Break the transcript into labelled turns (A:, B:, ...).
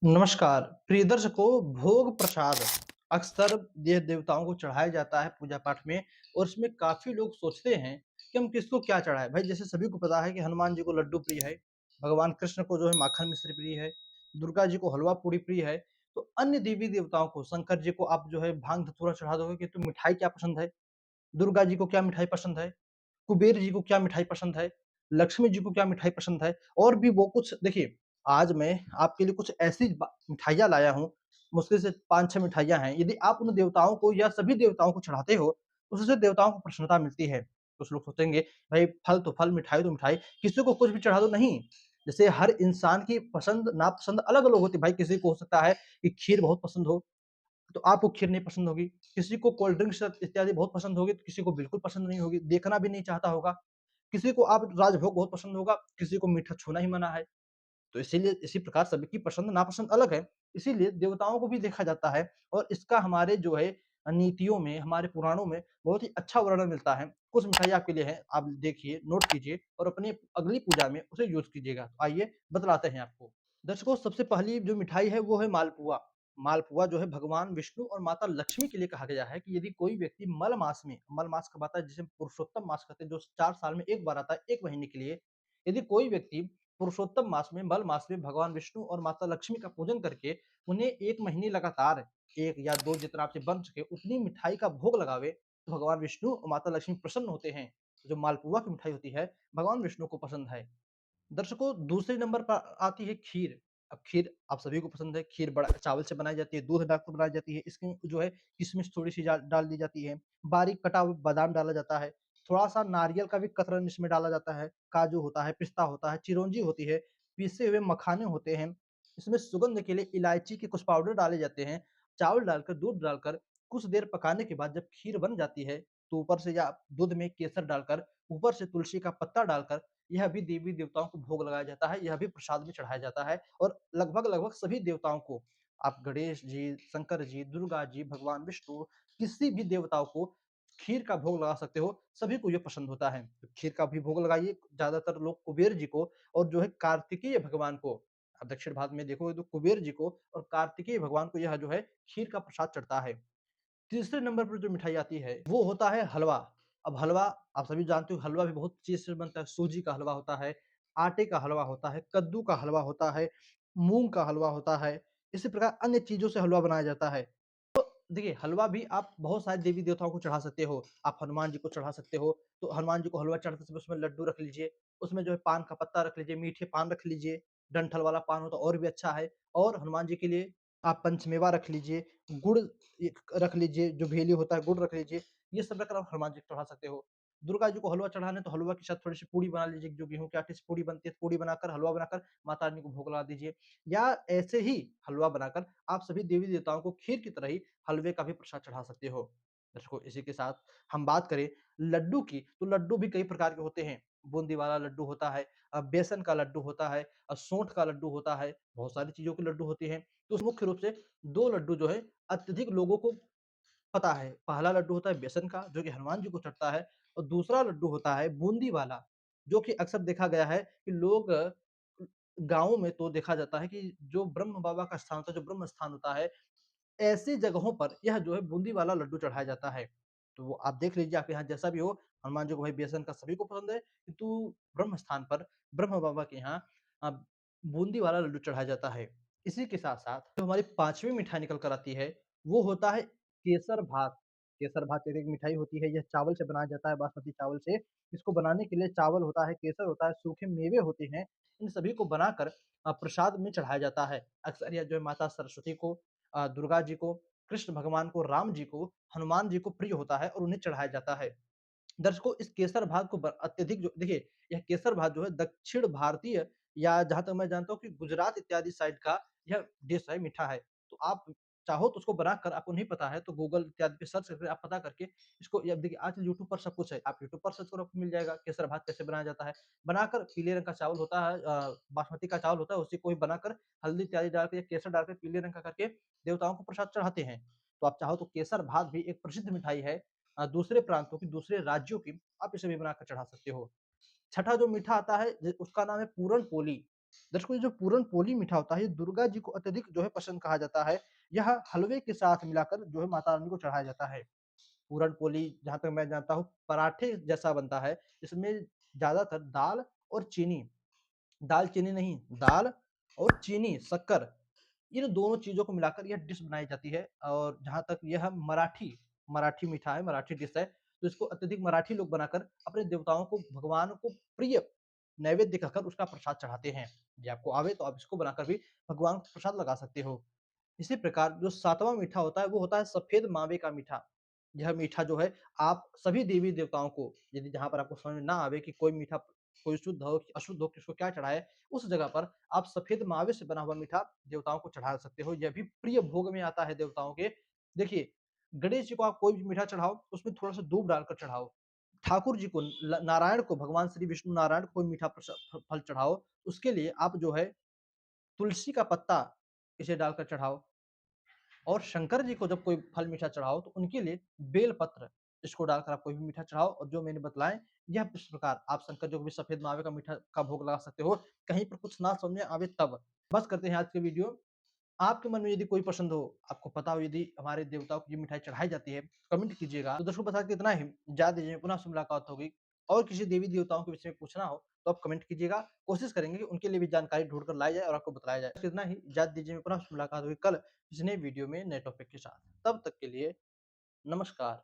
A: नमस्कार। प्रिय दर्शकों, भोग प्रसाद अक्सर देव देवताओं को चढ़ाया जाता है पूजा पाठ में। और इसमें काफी लोग सोचते हैं कि हम किसको क्या चढ़ाएं। भाई, जैसे सभी को पता है कि हनुमान जी को लड्डू प्रिय है, भगवान कृष्ण को जो है माखन मिश्री प्रिय है, दुर्गा जी को हलवा पूड़ी प्रिय है। तो अन्य देवी देवताओं को, शंकर जी को आप जो है भांग धतूरा चढ़ा दोगे कि तो मिठाई क्या पसंद है, दुर्गा जी को क्या मिठाई पसंद है, कुबेर जी को क्या मिठाई पसंद है, लक्ष्मी जी को क्या मिठाई पसंद है, और भी वो कुछ देखिए। आज मैं आपके लिए कुछ ऐसी मिठाइयाँ लाया हूँ, मुश्किल से 5-6 मिठाइयाँ हैं। यदि आप उन देवताओं को या सभी देवताओं को चढ़ाते हो, तो उससे देवताओं को प्रसन्नता मिलती है। कुछ लोग सोचेंगे, भाई फल तो फल, मिठाई तो मिठाई, किसी को कुछ भी चढ़ा दो। नहीं, जैसे हर इंसान की पसंद नापसंद अलग अलग होती है। भाई, किसी को हो सकता है कि खीर बहुत पसंद हो, तो आपको खीर नहीं पसंद होगी। किसी को कोल्ड ड्रिंक्स इत्यादि बहुत पसंद होगी, तो किसी को बिल्कुल पसंद नहीं होगी, देखना भी नहीं चाहता होगा। किसी को आप राजभोग बहुत पसंद होगा, किसी को मीठा छूना ही मना है। तो इसीलिए इसी प्रकार सभी की पसंद नापसंद अलग है। इसीलिए देवताओं को भी देखा जाता है, और इसका हमारे जो है नीतियों में, हमारे पुराणों में बहुत ही अच्छा वर्णन मिलता है। कुछ मिठाई आपके लिए है, आप देखिए, नोट कीजिए और अपनी अगली पूजा में उसे यूज़ कीजिएगा। तो आइए बतलाते हैं आपको। दर्शकों, सबसे पहली जो मिठाई है वो है मालपुआ। मालपुआ जो है भगवान विष्णु और माता लक्ष्मी के लिए कहा गया है कि यदि कोई व्यक्ति मल मास में, मल मास कब आता है जिसे पुरुषोत्तम मास कहते हैं, जो 4 साल में 1 बार आता है, 1 महीने के लिए। यदि कोई व्यक्ति पुरुषोत्तम मास में, मल मास में भगवान विष्णु और माता लक्ष्मी का पूजन करके उन्हें 1 महीने लगातार 1 या 2 जितना आपसे बन सके उतनी मिठाई का भोग लगावे, तो भगवान विष्णु और माता लक्ष्मी प्रसन्न होते हैं। जो मालपुआ की मिठाई होती है, भगवान विष्णु को पसंद है। दर्शकों, दूसरे नंबर पर आती है खीर। अब खीर आप सभी को पसंद है। खीर बड़ा चावल से बनाई जाती है, दूध डालकर बनाई जाती है। इसमें जो है किशमिश थोड़ी-सी डाल दी जाती है, बारीक कटा हुआ बादाम डाला जाता है, थोड़ा-सा नारियल का भी कतरन इसमें डाला जाता है, काजू होता है, पिस्ता होता है, चिरौंजी होती है, पीसे हुए मखाने होते हैं। इसमें सुगंध के लिए इलायची के कुछ पाउडर डाले जाते हैं। चावल डालकर, दूध डालकर कुछ देर पकाने के बाद जब खीर बन जाती है, तो ऊपर से या दूध में केसर डालकर, ऊपर से तुलसी का पत्ता डालकर यह भी देवी-देवताओं को भोग लगाया जाता है, यह भी प्रसाद में चढ़ाया जाता है। और लगभग-लगभग सभी देवताओं को, आप गणेश जी, शंकर जी, दुर्गा जी, भगवान विष्णु, किसी भी देवताओं को खीर का भोग लगा सकते हो, सभी को ये पसंद होता है। तो खीर का भी भोग लगाइए, ज़्यादातर लोग कुबेर जी को और जो है कार्तिकेय भगवान को, आप दक्षिण भारत में देखोगे तो कुबेर जी को और कार्तिकेय भगवान को यह जो है खीर का प्रसाद चढ़ता है। तीसरे नंबर पर जो मिठाई आती है, वो होता है हलवा। अब हलवा आप सभी जानते हो, हलवा भी बहुत चीज़ से बनता है। सूजी का हलवा होता है, आटे का हलवा होता है, कद्दू का हलवा होता है, मूँग का हलवा होता है। इसी प्रकार अन्य चीज़ों से हलवा बनाया जाता है। देखिए, हलवा भी आप बहुत सारे देवी-देवताओं को चढ़ा सकते हो। आप हनुमान जी को चढ़ा सकते हो, तो हनुमान जी को हलवा चढ़ाते समय उसमें लड्डू रख लीजिए, उसमें जो है पान का पत्ता रख लीजिए, मीठे पान रख लीजिए, डंठल वाला पान हो तो और भी अच्छा है। और हनुमान जी के लिए आप पंचमेवा रख लीजिए, गुड़ एक रख लीजिए, जो भेली होता है गुड़ रख लीजिए। ये सब रखकर आप हनुमान जी को चढ़ा सकते हो। दुर्गा जी को हलवा चढ़ाना है तो हलवा के साथ थोड़ी-सी पूड़ी बना लीजिए, जो गेहूँ के आटे से पूड़ी बनती है, तो पूड़ी बनाकर, हलवा बनाकर माता रानी को भोग लगा दीजिए। या ऐसे ही हलवा बनाकर आप सभी देवी-देवताओं को खीर की तरह ही हलवे का भी प्रसाद चढ़ा सकते हो। दर्शकों, इसी के साथ हम बात करें लड्डू की, तो लड्डू भी कई प्रकार के होते हैं। बूंदी वाला लड्डू होता है, बेसन का लड्डू होता है, सोंठ का लड्डू होता है, बहुत सारी चीज़ों के लड्डू होते हैं। तो मुख्य रूप से 2 लड्डू जो है अत्यधिक लोगों को पता है। पहला लड्डू होता है बेसन का, जो कि हनुमान जी को चढ़ता है, और दूसरा लड्डू होता है बूंदी वाला, जो कि अक्सर देखा गया है कि लोग गाँवों में तो देखा जाता है कि जो ब्रह्म बाबा का स्थान होता है, जो ब्रह्म स्थान होता है, ऐसी जगहों पर यह जो है बूंदी वाला लड्डू चढ़ाया जाता है। तो वो आप देख लीजिए, आपके यहाँ जैसा भी हो, हनुमान जी को भाई बेसन का सभी को पसंद है, किंतु ब्रह्म स्थान पर ब्रह्म बाबा के यहाँ अ, बूंदी वाला लड्डू चढ़ाया जाता है। इसी के साथ-साथ जो हमारी 5वीं मिठाई निकल कर आती है, वो होता है केसर भात। केसर भात एक मिठाई होती है, यह चावल से बनाया जाता है, बासमती चावल से। इसको बनाने के लिए चावल होता है, केसर होता है, सूखे मेवे होते हैं, इन सभी को बनाकर प्रसाद में चढ़ाया जाता है। अक्सर यह जो है माता सरस्वती को, दुर्गा जी को, कृष्ण भगवान को, राम जी को, हनुमान जी को प्रिय होता है और उन्हें चढ़ाया जाता है। दर्शकों, इस केसर भात को अत्यधिक जो देखिए, यह केसर भात जो है दक्षिण भारतीय, या जहाँ तक मैं जानता हूँ कि गुजरात इत्यादि साइड का यह डिश है, मीठा है। तो आप चाहो तो उसको बनाकर, आपको नहीं पता है तो गूगल इत्यादि पे सर्च करके आप पता करके इसको, या देखिए आजकल यूट्यूब पर सब कुछ है। आप यूट्यूब पर सर्च करो, आपको मिल जाएगा केसर भात कैसे बनाया जाता है। बनाकर पीले रंग का चावल होता है, बासमती का चावल होता है, उसी को ही बनाकर हल्दी इत्यादि डाल के या केसर डाल के पीले रंग का करके देवताओं को प्रसाद चढ़ाते हैं। तो आप चाहो तो केसर भात भी एक प्रसिद्ध मिठाई है, दूसरे प्रांतों की, दूसरे राज्यों की, आप इसे भी बनाकर चढ़ा सकते हो। छठा जो मीठा आता है उसका नाम है पूरन पोली। दर्शकों, ये जो पूरन पोली मीठा होता है, ये दुर्गा जी को अत्यधिक जो है पसंद कहा जाता है। यह हलवे के साथ मिलाकर जो है माता रानी को चढ़ाया जाता है। पूरन पोली जहाँ तक मैं जानता हूँ पराठे जैसा बनता है। इसमें ज़्यादातर दाल और चीनी, दाल चीनी नहीं, दाल और चीनी, शक्कर, इन दोनों चीज़ों को मिलाकर यह डिश बनाई जाती है। और जहाँ तक यह मराठी मराठी मीठा है, मराठी डिश है, तो इसको अत्यधिक मराठी लोग बनाकर अपने देवताओं को, भगवान को प्रिय नैवेद्य कहकर उसका प्रसाद चढ़ाते हैं। ये आपको आवे तो आप इसको बनाकर भी भगवान को प्रसाद लगा सकते हो। इसी प्रकार जो 7वाँ मीठा होता है, वो होता है सफ़ेद मावे का मीठा। यह मीठा जो है आप सभी देवी-देवताओं को, यदि जहाँ पर आपको समझ में ना आवे कि कोई मीठा कोई शुद्ध हो, कि अशुद्ध हो, किसको क्या चढ़ाएँ, उस जगह पर आप सफ़ेद मावे से बना हुआ मीठा देवताओं को चढ़ा सकते हो। यह भी प्रिय भोग में आता है देवताओं के। देखिए, गणेश जी को आप कोई भी मीठा चढ़ाओ, उसमें थोड़ा-सा दूध डालकर चढ़ाओ। ठाकुर जी को, ल नारायण को, भगवान श्री विष्णु नारायण को कोई मीठा फल चढ़ाओ, उसके लिए आप जो है तुलसी का पत्ता इसे डालकर चढ़ाओ। और शंकर जी को जब कोई फल मीठा चढ़ाओ तो उनके लिए बेल पत्र, इसको डालकर आप कोई भी मीठा चढ़ाओ। और जो मैंने बतलाएँ, यह इस प्रकार आप शंकर जी को भी सफ़ेद मावे का मीठा का भोग लगा सकते हो, कहीं पर कुछ ना समझ में आवे तब। बस करते हैं आज की वीडियो। आपके मन में यदि कोई पसंद हो, आपको पता हो यदि हमारे देवताओं को ये मिठाई चढ़ाई जाती है, कमेंट कीजिएगा। तो दर्शकों, बस आज इतना ही। इजाज़त दीजिए, पुनः से मुलाकात होगी। और किसी देवी-देवताओं के विषय में पूछना हो, तो आप कमेंट कीजिएगा। कोशिश करेंगे कि उनके लिए भी जानकारी ढूँढ कर लाया जाए और आपको बताया जाए। बस इतना ही, इजाज़त दीजिए, पुनः से मुलाकात होगी कल किसी नए वीडियो में नए टॉपिक के साथ। तब तक के लिए नमस्कार।